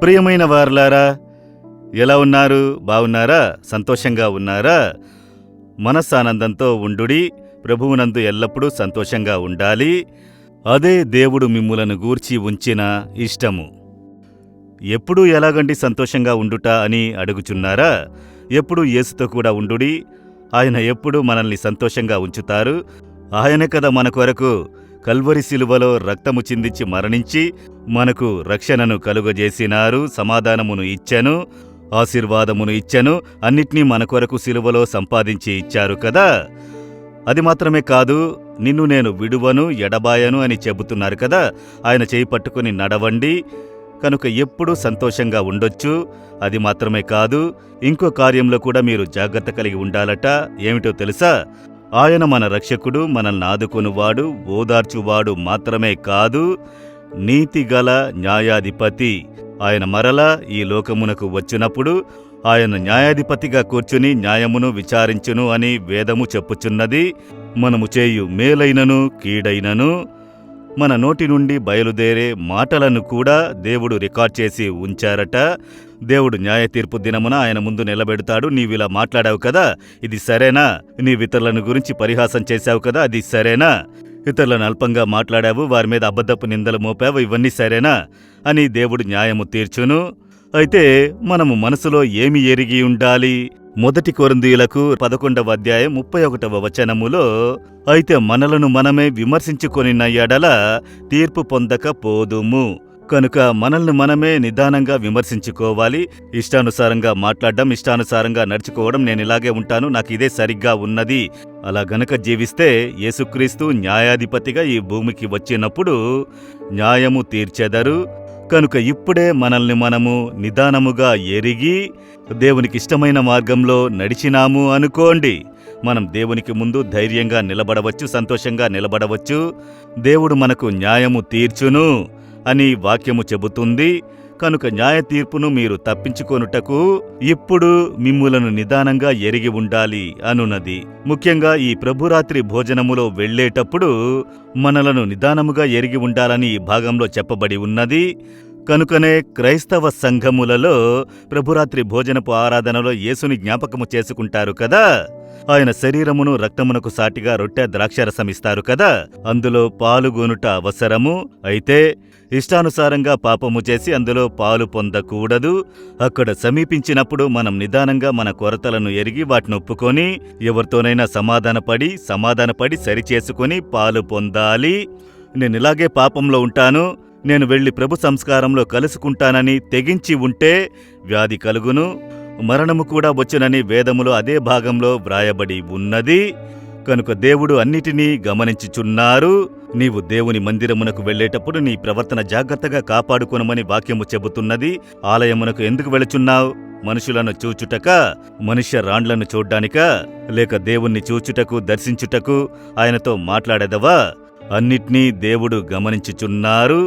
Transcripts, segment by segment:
ప్రియమైన వారలారా, ఎలా ఉన్నారు? బాగున్నారా? సంతోషంగా ఉన్నారా? మనస్సానందంతో ఉండుడి. ప్రభువునందు ఎల్లప్పుడూ సంతోషంగా ఉండాలి. అదే దేవుడు మిమ్ములను గూర్చి ఉంచిన ఇష్టము. ఎప్పుడూ ఎలాగండి సంతోషంగా ఉండుట అని అడుగుచున్నారా? ఎప్పుడూ యేసుతో కూడా ఉండుడి. ఆయన ఎప్పుడూ మనల్ని సంతోషంగా ఉంచుతారు. ఆయనే కదా మన కొరకు కల్వరి శిలువలో రక్తము చిందించి మరణించి మనకు రక్షణను కలుగజేసినారు, సమాధానమును ఇచ్చెను, ఆశీర్వాదమును ఇచ్చెను, అన్నిటినీ మన కొరకు శిలువలో సంపాదించి ఇచ్చారు కదా. అది మాత్రమే కాదు, నిన్ను నేను విడువను, ఎడబాయను అని చెబుతున్నారు కదా. ఆయన చేయి పట్టుకుని నడవండి, కనుక ఎప్పుడూ సంతోషంగా ఉండొచ్చు. అది మాత్రమే కాదు, ఇంకో కార్యంలో కూడా మీరు జాగ్రత్త కలిగి ఉండాలట. ఏమిటో తెలుసా? ఆయన మన రక్షకుడు, మనల్ని ఆదుకొనువాడు, ఓదార్చువాడు మాత్రమే కాదు, నీతిగల న్యాయాధిపతి. ఆయన మరలా ఈ లోకమునకు వచ్చినప్పుడు ఆయన న్యాయాధిపతిగా కూర్చుని న్యాయమును విచారించును అని వేదము చెప్పుచున్నది. మనము చేయు మేలైనను కీడైనను మన నోటి నుండి బయలుదేరే మాటలను కూడా దేవుడు రికార్డ్ చేసి ఉంచారట. దేవుడు న్యాయ తీర్పు దినమున ఆయన ముందు నిలబెడతాడు. నీవిలా మాట్లాడావు కదా, ఇది సరేనా? నీవితరులను గురించి పరిహాసం చేశావు కదా, అది సరేనా? ఇతరులను అల్పంగా మాట్లాడావు, వారి మీద అబద్ధపు నిందలు మోపావు, ఇవన్నీ సరేనా అని దేవుడు న్యాయము తీర్చును. అయితే మనము మనసులో ఏమి ఎరిగి ఉండాలి? 1 కొరింథీయులకు 11వ అధ్యాయం 31వ వచనములో, అయితే మనలను మనమే విమర్శించుకొనిన యెడల తీర్పు పొందక పోదుము. కనుక మనల్ని మనమే నిదానంగా విమర్శించుకోవాలి. ఇష్టానుసారంగా మాట్లాడడం, ఇష్టానుసారంగా నడుచుకోవడం, నేను ఇలాగే ఉంటాను, నాకు ఇదే సరిగ్గా ఉన్నది, అలా గనక జీవిస్తే యేసుక్రీస్తు న్యాయాధిపతిగా ఈ భూమికి వచ్చినప్పుడు న్యాయము తీర్చెదరు. కనుక ఇప్పుడే మనల్ని మనము నిదానముగా ఎరిగి దేవునికి ఇష్టమైన మార్గంలో నడిచినాము అనుకోండి, మనం దేవునికి ముందు ధైర్యంగా నిలబడవచ్చు, సంతోషంగా నిలబడవచ్చు. దేవుడు మనకు న్యాయము తీర్చును అని వాక్యము చెబుతుంది. కనుక న్యాయ తీర్పును మీరు తప్పించుకొనుటకు ఇప్పుడు మిమ్ములను నిదానంగా ఎరిగి ఉండాలి అనున్నది. ముఖ్యంగా ఈ ప్రభురాత్రి భోజనములో వెళ్ళేటప్పుడు మనలను నిదానముగా ఎరిగి ఉండాలని ఈ భాగంలో చెప్పబడి ఉన్నది. కనుకనే క్రైస్తవ సంఘములలో ప్రభురాత్రి భోజనపు ఆరాధనలో యేసుని జ్ఞాపకము చేసుకుంటారు కదా. ఆయన శరీరమును రక్తమునకు సాటిగా రొట్టె ద్రాక్షరసమిస్తారు కదా, అందులో పాలుగొనుట అవసరము. అయితే ఇష్టానుసారంగా పాపము చేసి అందులో పాలు పొందకూడదు. అక్కడ సమీపించినప్పుడు మనం నిదానంగా మన కొరతలను ఎరిగి వాటిని ఒప్పుకొని ఎవరితోనైనా సమాధానపడి సరిచేసుకొని పాలు పొందాలి. నేనిలాగే పాపంలో ఉంటాను, నేను వెళ్లి ప్రభు సంస్కారంలో కలుసుకుంటానని తెగించి ఉంటే వ్యాధి కలుగును, మరణము కూడా వచ్చునని వేదములో అదే భాగంలో వ్రాయబడి ఉన్నది. కనుక దేవుడు అన్నిటినీ గమనించుచున్నారు. నీవు దేవుని మందిరమునకు వెళ్లేటప్పుడు నీ ప్రవర్తన జాగ్రత్తగా కాపాడుకొనమని వాక్యము చెబుతున్నది. ఆలయమునకు ఎందుకు వెళుచున్నావు? మనుషులను చూచుటక, మనుష్య రాండ్లను చూడ్డానికా, లేక దేవుణ్ణి చూచుటకు, దర్శించుటకు, ఆయనతో మాట్లాడేదవా? అన్నిటినీ దేవుడు గమనించుచున్నారు.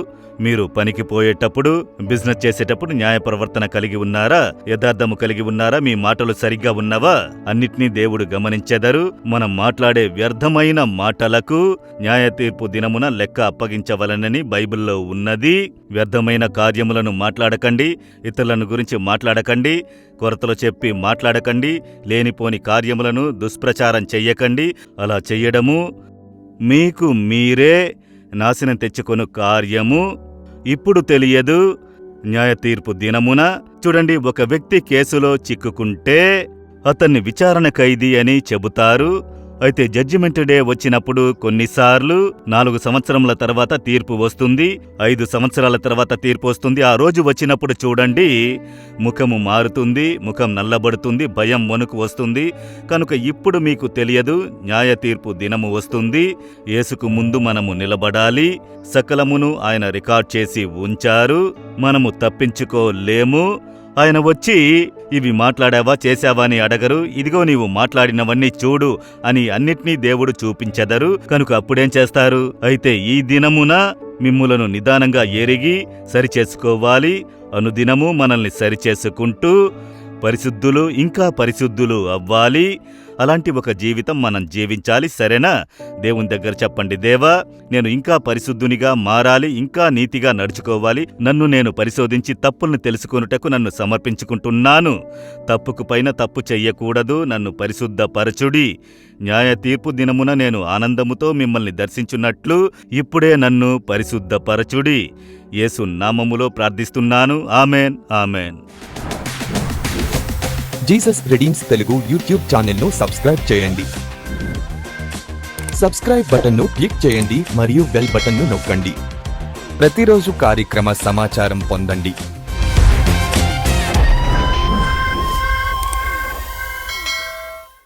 మీరు పనికి పోయేటప్పుడు, బిజినెస్ చేసేటప్పుడు న్యాయ ప్రవర్తన కలిగి ఉన్నారా? యథార్థము కలిగి ఉన్నారా? మీ మాటలు సరిగ్గా ఉన్నవా? అన్నిటినీ దేవుడు గమనించెదరు. మనం మాట్లాడే వ్యర్థమైన మాటలకు న్యాయ తీర్పు దినమున లెక్క అప్పగించవలనని బైబిల్లో ఉన్నది. వ్యర్థమైన కార్యములను మాట్లాడకండి, ఇతరులను గురించి మాట్లాడకండి, కొరతలు చెప్పి మాట్లాడకండి, లేనిపోని కార్యములను దుష్ప్రచారం చెయ్యకండి. అలా చెయ్యడము మీకు మీరే నాశనం తెచ్చుకొను కార్యము. ఇప్పుడు తెలియదు, న్యాయ తీర్పు దినమున. చూడండి, ఒక వ్యక్తి కేసులో చిక్కుకుంటే అతన్ని విచారణ ఖైదీ అని చెబుతారు. అయితే జడ్జిమెంట్ డే వచ్చినప్పుడు కొన్నిసార్లు 4 సంవత్సరముల తర్వాత తీర్పు వస్తుంది, 5 సంవత్సరాల తర్వాత తీర్పు వస్తుంది. ఆ రోజు వచ్చినప్పుడు చూడండి, ముఖము మారుతుంది, ముఖం నల్లబడుతుంది, భయం వణుకు వస్తుంది. కనుక ఇప్పుడు మీకు తెలియదు, న్యాయ తీర్పు దినము వస్తుంది. యేసుకు ముందు మనము నిలబడాలి. సకలమును ఆయన రికార్డ్ చేసి ఉంచారు, మనము తప్పించుకోలేము. ఆయన వచ్చి ఇవి మాట్లాడావా, చేశావా అని అడగరు. ఇదిగో నీవు మాట్లాడినవన్నీ చూడు అని అన్నిటినీ దేవుడు చూపించెదరు. కనుక అప్పుడేం చేస్తారు? అయితే ఈ దినమున మిమ్ములను నిదానంగా ఎరిగి సరిచేసుకోవాలి. అనుదినము మనల్ని సరిచేసుకుంటూ పరిశుద్ధులు, ఇంకా పరిశుద్ధులు అవ్వాలి. అలాంటి ఒక జీవితం మనం జీవించాలి, సరేనా? దేవుని దగ్గర చెప్పండి, దేవా, నేను ఇంకా పరిశుద్ధునిగా మారాలి, ఇంకా నీతిగా నడుచుకోవాలి. నన్ను నేను పరిశోధించి తప్పులను తెలుసుకొనుటకు నన్ను సమర్పించుకుంటున్నాను. తప్పుకు పైన తప్పు చెయ్యకూడదు. నన్ను పరిశుద్ధపరచుడి. న్యాయ తీర్పు దినమున నేను ఆనందముతో మిమ్మల్ని దర్శించున్నట్లు ఇప్పుడే నన్ను పరిశుద్ధపరచుడి. యేసు నామములో ప్రార్థిస్తున్నాను. Amen, amen. Jesus redeems Telugu YouTube ఛానల్ను సబ్స్క్రైబ్ చేయండి. సబ్స్క్రైబ్ బటన్ను క్లిక్ చేయండి మరియు బెల్ బటన్ను నొక్కండి. ప్రతిరోజు కార్యక్రమ సమాచారం పొందండి.